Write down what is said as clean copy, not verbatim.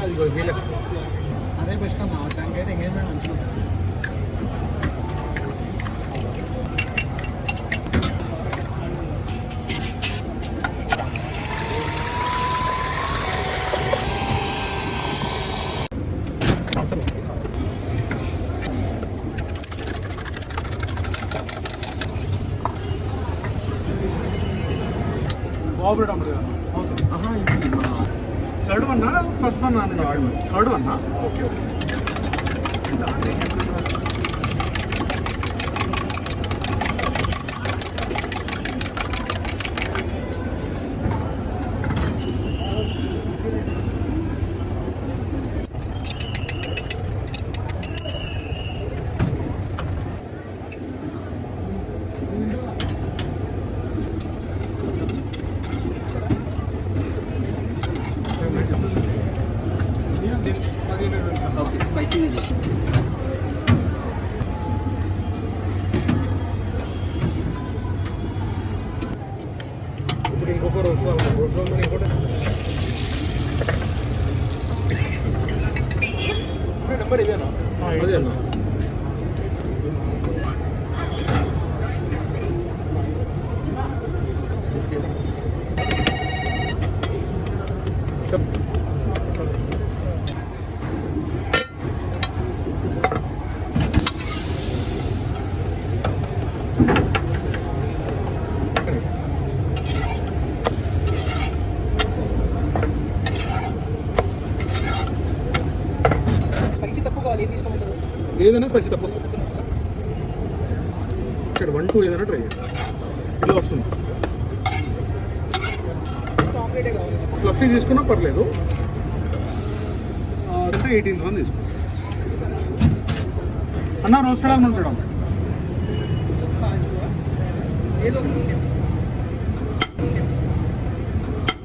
కాదు వీళ్ళకి అదే బెస్ట్ అమ్మా దానికి అయితే ఎంగేజ్మెంట్ మంచిగా ఉంటుంది. Third one first one third one okay okay spicy ఇప్పుడు ఇంకొక రోజు ఇంకోటి నెంబర్ ఇదేనా అదేనా ఏదైనా స్పైసీ తక్కువ వస్తుంది. ఇక్కడ 1 2 ఏదైనా ట్రై చేయండి. ఇలా వస్తుంది. ఫ్లఫీ తీసుకున్నా పర్లేదు. అంటే 18 తీసుకో అన్న. రోస్టెడ్ అని ఉంటాడు.